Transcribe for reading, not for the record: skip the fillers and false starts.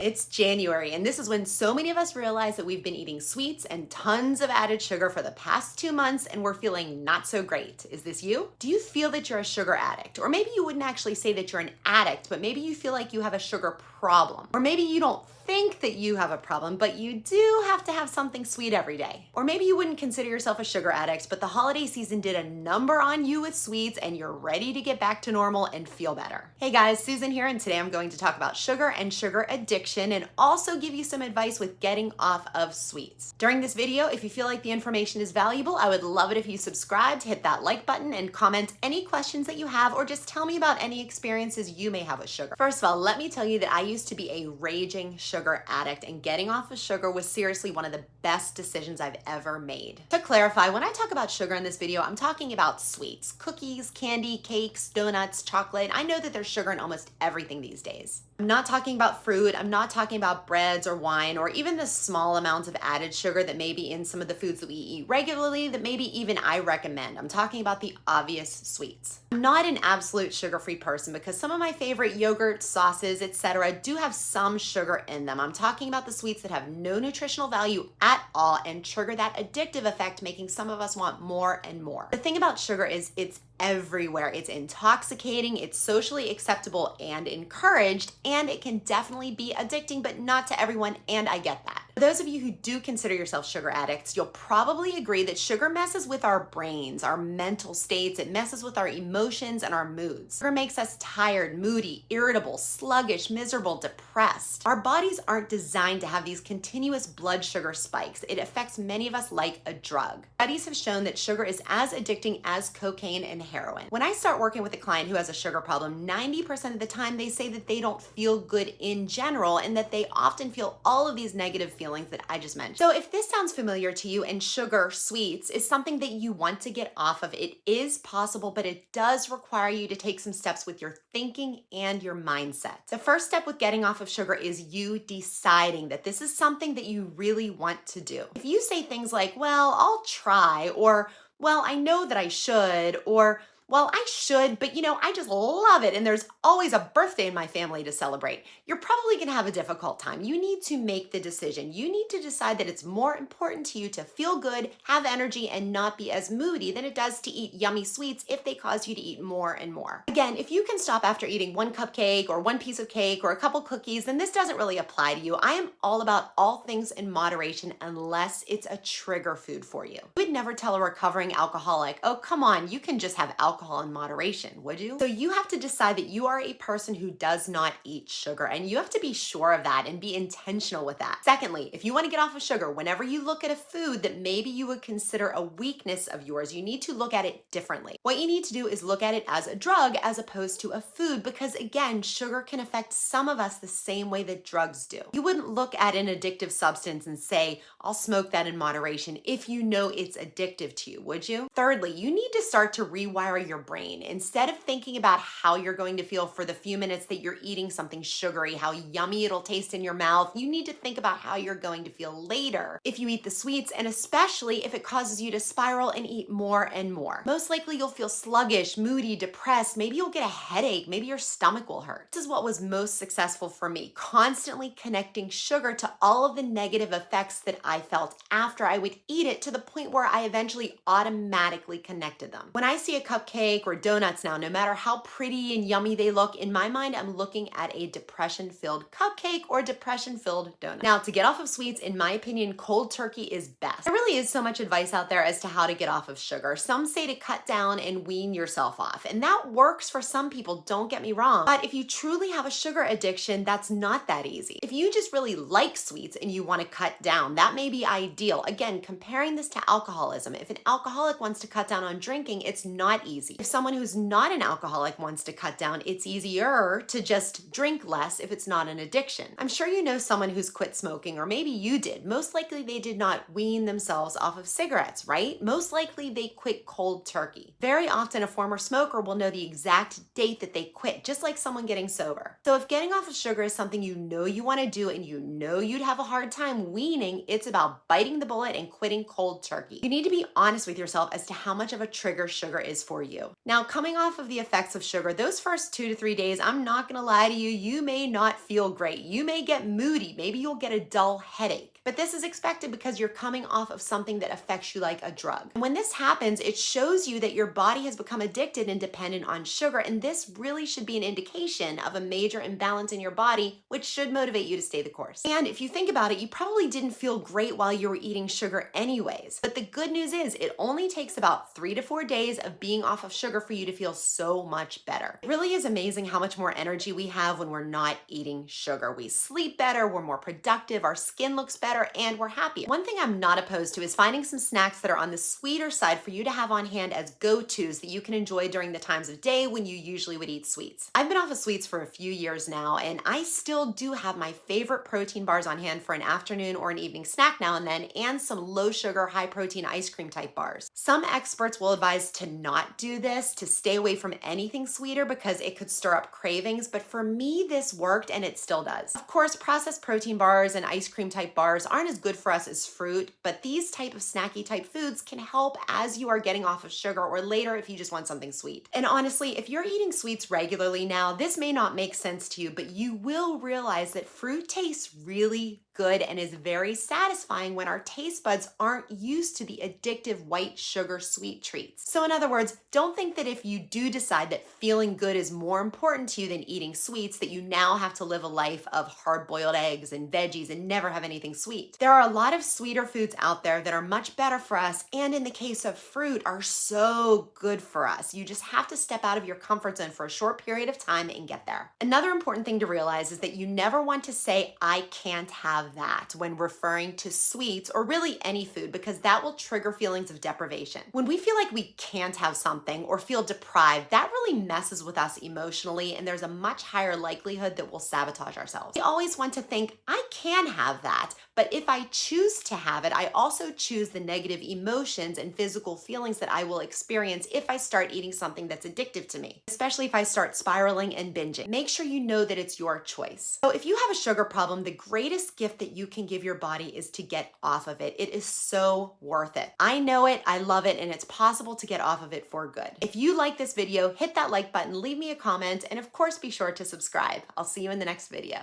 It's January, and this is when so many of us realize that we've been eating sweets and tons of added sugar for the past 2 months, and we're feeling not so great. Is this you? Do you feel that you're a sugar addict? Or maybe you wouldn't actually say that you're an addict, but maybe you feel like you have a sugar problem. Or maybe you don't think that you have a problem, but you do have to have something sweet every day. Or maybe you wouldn't consider yourself a sugar addict, but the holiday season did a number on you with sweets and you're ready to get back to normal and feel better. Hey guys, Susan here, and today I'm going to talk about sugar and sugar addiction and also give you some advice with getting off of sweets. During this video, if you feel like the information is valuable, I would love it if you subscribed, hit that like button, and comment any questions that you have, or just tell me about any experiences you may have with sugar. First of all, let me tell you that I used to be a raging sugar addict, and getting off of sugar was seriously one of the best decisions I've ever made. To clarify, when I talk about sugar in this video, I'm talking about sweets, cookies, candy, cakes, donuts, chocolate. I know that there's sugar in almost everything these days. I'm not talking about fruit, I'm not talking about breads or wine, or even the small amounts of added sugar that may be in some of the foods that we eat regularly that maybe even I recommend. I'm talking about the obvious sweets. I'm not an absolute sugar-free person because some of my favorite yogurts, sauces, etc. do have some sugar in them. I'm talking about the sweets that have no nutritional value at all and trigger that addictive effect, making some of us want more and more. The thing about sugar is it's everywhere. It's intoxicating, it's socially acceptable and encouraged, and it can definitely be addicting, but not to everyone, and I get that. For those of you who do consider yourself sugar addicts, you'll probably agree that sugar messes with our brains, our mental states, it messes with our emotions and our moods. Sugar makes us tired, moody, irritable, sluggish, miserable, depressed. Our bodies aren't designed to have these continuous blood sugar spikes. It affects many of us like a drug. Studies have shown that sugar is as addicting as cocaine and heroin. When I start working with a client who has a sugar problem, 90% of the time they say that they don't feel good in general and that they often feel all of these negative feelings that I just mentioned. So if this sounds familiar to you and sugar, sweets is something that you want to get off of, it is possible, but it does require you to take some steps with your thinking and your mindset. The first step with getting off of sugar is you deciding that this is something that you really want to do. If you say things like, well, I'll try, or well, I know that I should, or well, I should, but I just love it and there's always a birthday in my family to celebrate, you're probably gonna have a difficult time. You need to make the decision. You need to decide that it's more important to you to feel good, have energy, and not be as moody than it does to eat yummy sweets if they cause you to eat more and more. Again, if you can stop after eating one cupcake or one piece of cake or a couple cookies, then this doesn't really apply to you. I am all about all things in moderation unless it's a trigger food for you. You would never tell a recovering alcoholic, oh, come on, you can just have alcohol in moderation, would you? So you have to decide that you are a person who does not eat sugar, and you have to be sure of that and be intentional with that. Secondly, if you want to get off of sugar, whenever you look at a food that maybe you would consider a weakness of yours, you need to look at it differently. What you need to do is look at it as a drug as opposed to a food, because again, sugar can affect some of us the same way that drugs do. You wouldn't look at an addictive substance and say, I'll smoke that in moderation if you know it's addictive to you, would you? Thirdly, you need to start to rewire your brain. Instead of thinking about how you're going to feel for the few minutes that you're eating something sugary, how yummy it'll taste in your mouth, you need to think about how you're going to feel later if you eat the sweets, and especially if it causes you to spiral and eat more and more. Most likely you'll feel sluggish, moody, depressed, maybe you'll get a headache, maybe your stomach will hurt. This is what was most successful for me, constantly connecting sugar to all of the negative effects that I felt after I would eat it, to the point where I eventually automatically connected them. When I see a cupcake or donuts now, no matter how pretty and yummy they look, in my mind, I'm looking at a depression-filled cupcake or depression-filled donut. Now, to get off of sweets, in my opinion, cold turkey is best. There really is so much advice out there as to how to get off of sugar. Some say to cut down and wean yourself off, and that works for some people, don't get me wrong. But if you truly have a sugar addiction, that's not that easy. If you just really like sweets and you want to cut down, that may be ideal. Again, comparing this to alcoholism, if an alcoholic wants to cut down on drinking, it's not easy. If someone who's not an alcoholic wants to cut down, it's easier to just drink less if it's not an addiction. I'm sure you know someone who's quit smoking, or maybe you did. Most likely they did not wean themselves off of cigarettes, right? Most likely they quit cold turkey. Very often a former smoker will know the exact date that they quit, just like someone getting sober. So if getting off of sugar is something you know you want to do and you know you'd have a hard time weaning, it's about biting the bullet and quitting cold turkey. You need to be honest with yourself as to how much of a trigger sugar is for you. Now, coming off of the effects of sugar, those first 2 to 3 days, I'm not gonna lie to you, you may not feel great. You may get moody, maybe you'll get a dull headache. But this is expected because you're coming off of something that affects you like a drug. And when this happens, it shows you that your body has become addicted and dependent on sugar, and this really should be an indication of a major imbalance in your body, which should motivate you to stay the course. And if you think about it, you probably didn't feel great while you were eating sugar anyways. But the good news is it only takes about 3 to 4 days of being off of sugar for you to feel so much better. It really is amazing how much more energy we have when we're not eating sugar. We sleep better, we're more productive, our skin looks better, and we're happier. One thing I'm not opposed to is finding some snacks that are on the sweeter side for you to have on hand as go-tos that you can enjoy during the times of day when you usually would eat sweets. I've been off of sweets for a few years now, and I still do have my favorite protein bars on hand for an afternoon or an evening snack now and then, and some low sugar, high protein ice cream type bars. Some experts will advise to not do this, to stay away from anything sweeter because it could stir up cravings, but for me, this worked and it still does. Of course, processed protein bars and ice cream type bars aren't as good for us as fruit, but these type of snacky type foods can help as you are getting off of sugar or later if you just want something sweet. And honestly, if you're eating sweets regularly now, this may not make sense to you, but you will realize that fruit tastes really good and is very satisfying when our taste buds aren't used to the addictive white sugar sweet treats. So in other words, don't think that if you do decide that feeling good is more important to you than eating sweets, that you now have to live a life of hard-boiled eggs and veggies and never have anything sweet. There are a lot of sweeter foods out there that are much better for us, and in the case of fruit, are so good for us. You just have to step out of your comfort zone for a short period of time and get there. Another important thing to realize is that you never want to say, I can't have that when referring to sweets or really any food, because that will trigger feelings of deprivation. When we feel like we can't have something or feel deprived, that really messes with us emotionally, and there's a much higher likelihood that we'll sabotage ourselves. We always want to think, I can have that, but if I choose to have it, I also choose the negative emotions and physical feelings that I will experience if I start eating something that's addictive to me, especially if I start spiraling and binging. Make sure you know that it's your choice. So if you have a sugar problem, the greatest gift that you can give your body is to get off of it. It is so worth it. I know it, I love it, and it's possible to get off of it for good. If you like this video, hit that like button, leave me a comment, and of course be sure to subscribe. I'll see you in the next video.